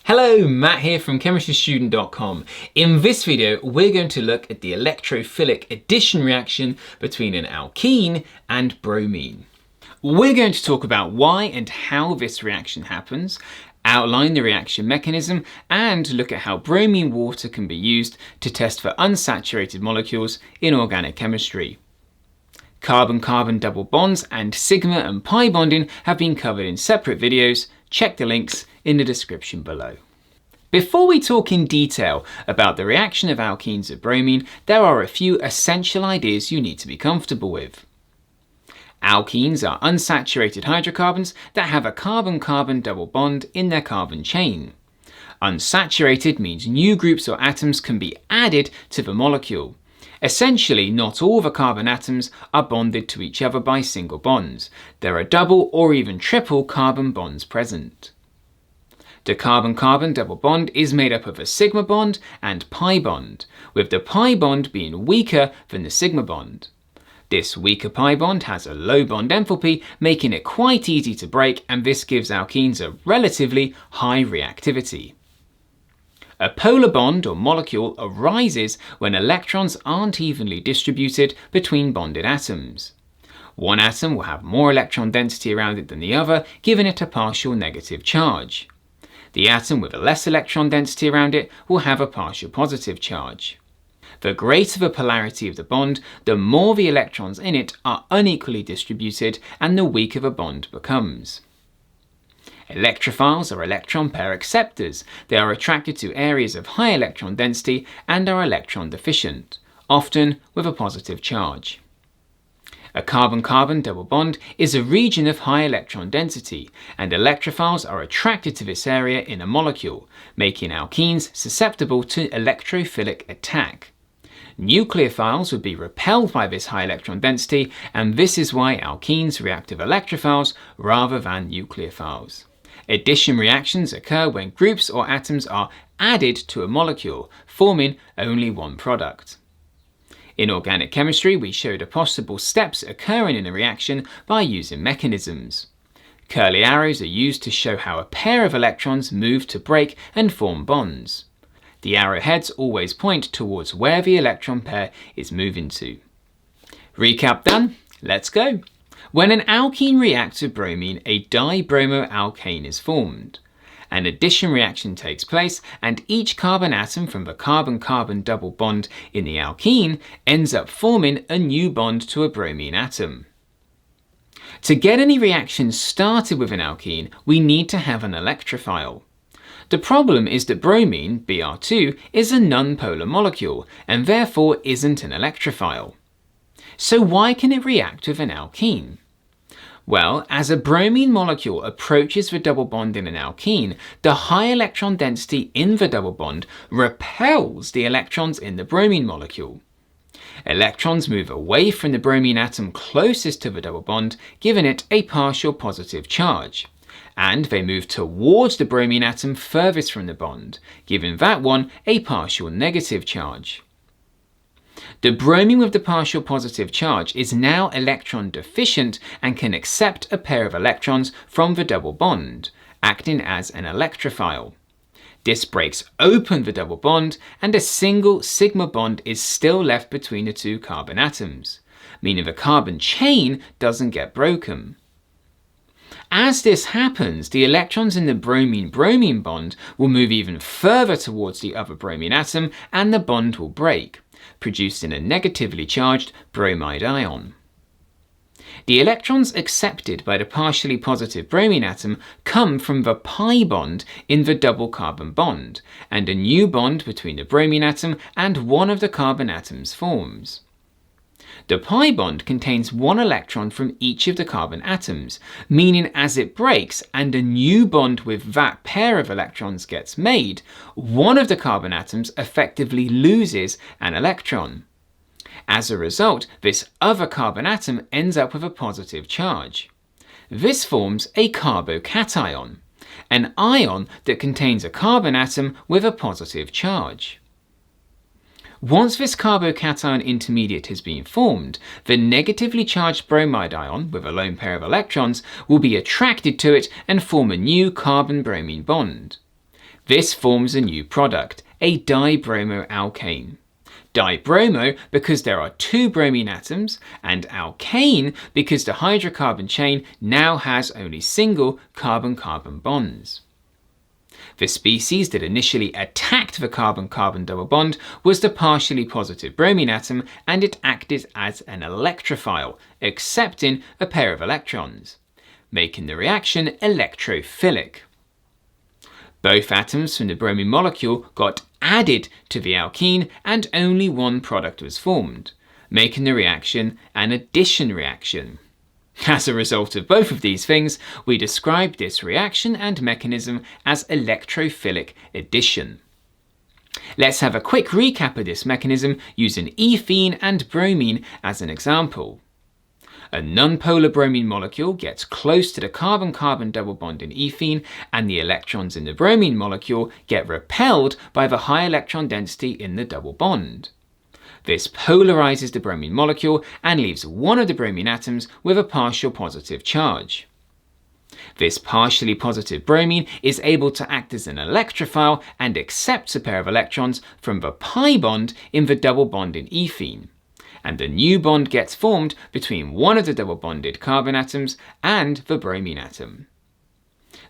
Hello, Matt here from chemistrystudent.com. In this video, we're going to look at the electrophilic addition reaction between an alkene and bromine. We're going to talk about why and how this reaction happens, outline the reaction mechanism, and look at how bromine water can be used to test for unsaturated molecules in organic chemistry. Carbon-carbon double bonds and sigma and pi bonding have been covered in separate videos. Check the links in the description below. Before we talk in detail about the reaction of alkenes with bromine, there are a few essential ideas you need to be comfortable with. Alkenes are unsaturated hydrocarbons that have a carbon-carbon double bond in their carbon chain. Unsaturated means new groups or atoms can be added to the molecule. Essentially, not all the carbon atoms are bonded to each other by single bonds. There are double or even triple carbon bonds present. The carbon-carbon double bond is made up of a sigma bond and pi bond, with the pi bond being weaker than the sigma bond. This weaker pi bond has a low bond enthalpy, making it quite easy to break, and this gives alkenes a relatively high reactivity. A polar bond or molecule arises when electrons aren't evenly distributed between bonded atoms. One atom will have more electron density around it than the other, giving it a partial negative charge. The atom with a less electron density around it will have a partial positive charge. The greater the polarity of the bond, the more the electrons in it are unequally distributed and the weaker the bond becomes. Electrophiles are electron pair acceptors. They are attracted to areas of high electron density and are electron deficient, often with a positive charge. A carbon-carbon double bond is a region of high electron density, and electrophiles are attracted to this area in a molecule, making alkenes susceptible to electrophilic attack. Nucleophiles would be repelled by this high electron density, and this is why alkenes react with electrophiles rather than nucleophiles. Addition reactions occur when groups or atoms are added to a molecule, forming only one product. In organic chemistry, we showed the possible steps occurring in a reaction by using mechanisms. Curly arrows are used to show how a pair of electrons move to break and form bonds. The arrowheads always point towards where the electron pair is moving to. Recap done? Let's go! When an alkene reacts with bromine, a di-bromoalkane is formed. An addition reaction takes place, and each carbon atom from the carbon-carbon double bond in the alkene ends up forming a new bond to a bromine atom. To get any reaction started with an alkene, we need to have an electrophile. The problem is that bromine, Br2, is a nonpolar molecule, and therefore isn't an electrophile. So why can it react with an alkene? Well, as a bromine molecule approaches the double bond in an alkene, the high electron density in the double bond repels the electrons in the bromine molecule. Electrons move away from the bromine atom closest to the double bond, giving it a partial positive charge. And they move towards the bromine atom furthest from the bond, giving that one a partial negative charge. The bromine with the partial positive charge is now electron deficient and can accept a pair of electrons from the double bond, acting as an electrophile. This breaks open the double bond, and a single sigma bond is still left between the two carbon atoms, meaning the carbon chain doesn't get broken. As this happens, the electrons in the bromine-bromine bond will move even further towards the other bromine atom, and the bond will break, producing a negatively charged bromide ion. The electrons accepted by the partially positive bromine atom come from the pi bond in the double carbon bond, and a new bond between the bromine atom and one of the carbon atoms forms. The pi bond contains one electron from each of the carbon atoms, meaning as it breaks and a new bond with that pair of electrons gets made, one of the carbon atoms effectively loses an electron. As a result, this other carbon atom ends up with a positive charge. This forms a carbocation, an ion that contains a carbon atom with a positive charge. Once this carbocation intermediate has been formed, the negatively charged bromide ion with a lone pair of electrons will be attracted to it and form a new carbon-bromine bond. This forms a new product, a di-bromoalkane. Di-bromo because there are two bromine atoms, and alkane because the hydrocarbon chain now has only single carbon-carbon bonds. The species that initially attacked the carbon-carbon double bond was the partially positive bromine atom, and it acted as an electrophile, accepting a pair of electrons, making the reaction electrophilic. Both atoms from the bromine molecule got added to the alkene and only one product was formed, making the reaction an addition reaction. As a result of both of these things, we describe this reaction and mechanism as electrophilic addition. Let's have a quick recap of this mechanism using ethene and bromine as an example. A nonpolar bromine molecule gets close to the carbon-carbon double bond in ethene, and the electrons in the bromine molecule get repelled by the high electron density in the double bond. This polarizes the bromine molecule and leaves one of the bromine atoms with a partial positive charge. This partially positive bromine is able to act as an electrophile and accepts a pair of electrons from the pi bond in the double bond in ethene, and a new bond gets formed between one of the double bonded carbon atoms and the bromine atom.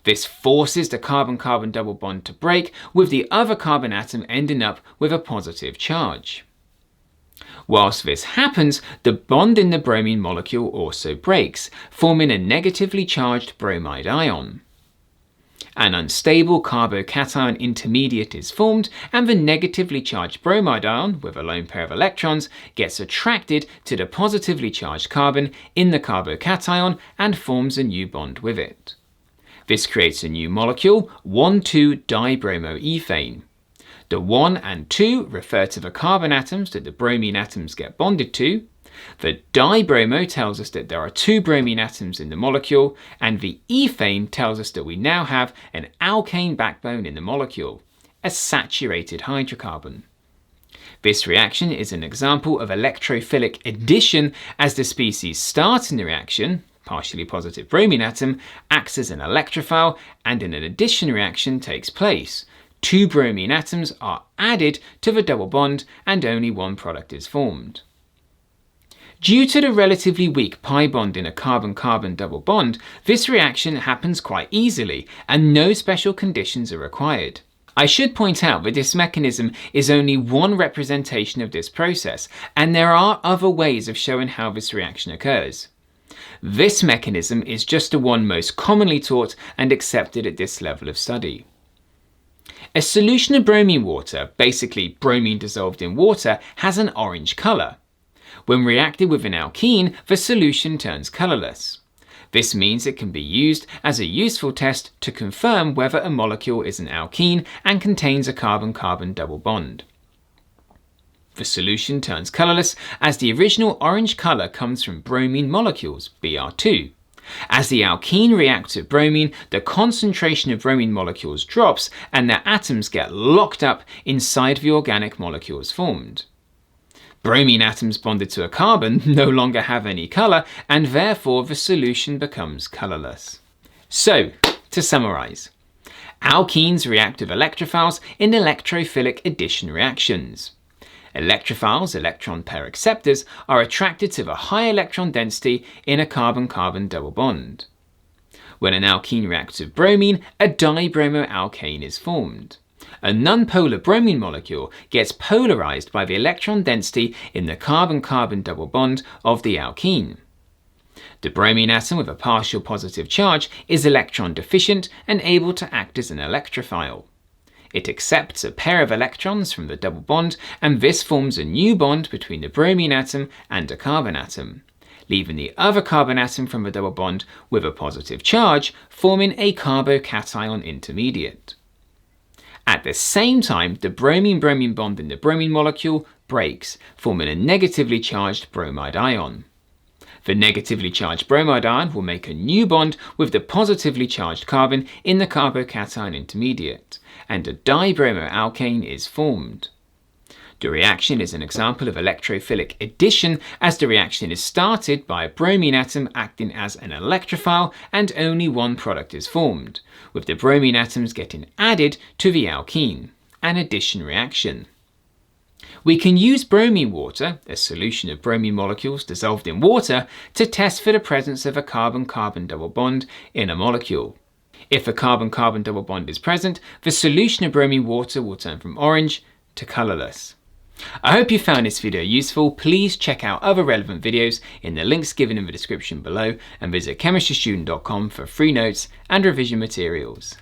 This forces the carbon-carbon double bond to break, with the other carbon atom ending up with a positive charge. Whilst this happens, the bond in the bromine molecule also breaks, forming a negatively charged bromide ion. An unstable carbocation intermediate is formed, and the negatively charged bromide ion, with a lone pair of electrons, gets attracted to the positively charged carbon in the carbocation and forms a new bond with it. This creates a new molecule, 1,2-dibromoethane. The 1 and 2 refer to the carbon atoms that the bromine atoms get bonded to. The dibromo tells us that there are two bromine atoms in the molecule, and the ethane tells us that we now have an alkane backbone in the molecule, a saturated hydrocarbon. This reaction is an example of electrophilic addition, as the species starts in the reaction, partially positive bromine atom, acts as an electrophile, and an addition reaction takes place. Two bromine atoms are added to the double bond and only one product is formed. Due to the relatively weak pi bond in a carbon-carbon double bond, this reaction happens quite easily and no special conditions are required. I should point out that this mechanism is only one representation of this process, and there are other ways of showing how this reaction occurs. This mechanism is just the one most commonly taught and accepted at this level of study. A solution of bromine water, basically bromine dissolved in water, has an orange colour. When reacted with an alkene, the solution turns colourless. This means it can be used as a useful test to confirm whether a molecule is an alkene and contains a carbon-carbon double bond. The solution turns colourless as the original orange colour comes from bromine molecules, Br2. As the alkene reacts with bromine, the concentration of bromine molecules drops and their atoms get locked up inside the organic molecules formed. Bromine atoms bonded to a carbon no longer have any colour, and therefore the solution becomes colourless. So, to summarise, alkenes react with electrophiles in electrophilic addition reactions. Electrophiles, electron pair acceptors, are attracted to the high electron density in a carbon-carbon double bond. When an alkene reacts with bromine, a di-bromoalkane is formed. A nonpolar bromine molecule gets polarized by the electron density in the carbon-carbon double bond of the alkene. The bromine atom with a partial positive charge is electron deficient and able to act as an electrophile. It accepts a pair of electrons from the double bond, and this forms a new bond between the bromine atom and a carbon atom, leaving the other carbon atom from the double bond with a positive charge, forming a carbocation intermediate. At the same time, the bromine-bromine bond in the bromine molecule breaks, forming a negatively charged bromide ion. The negatively charged bromide ion will make a new bond with the positively charged carbon in the carbocation intermediate, and a di-bromoalkane is formed. The reaction is an example of electrophilic addition, as the reaction is started by a bromine atom acting as an electrophile and only one product is formed, with the bromine atoms getting added to the alkene, an addition reaction. We can use bromine water, a solution of bromine molecules dissolved in water, to test for the presence of a carbon-carbon double bond in a molecule. If a carbon-carbon double bond is present, the solution of bromine water will turn from orange to colourless. I hope you found this video useful. Please check out other relevant videos in the links given in the description below and visit chemistrystudent.com for free notes and revision materials.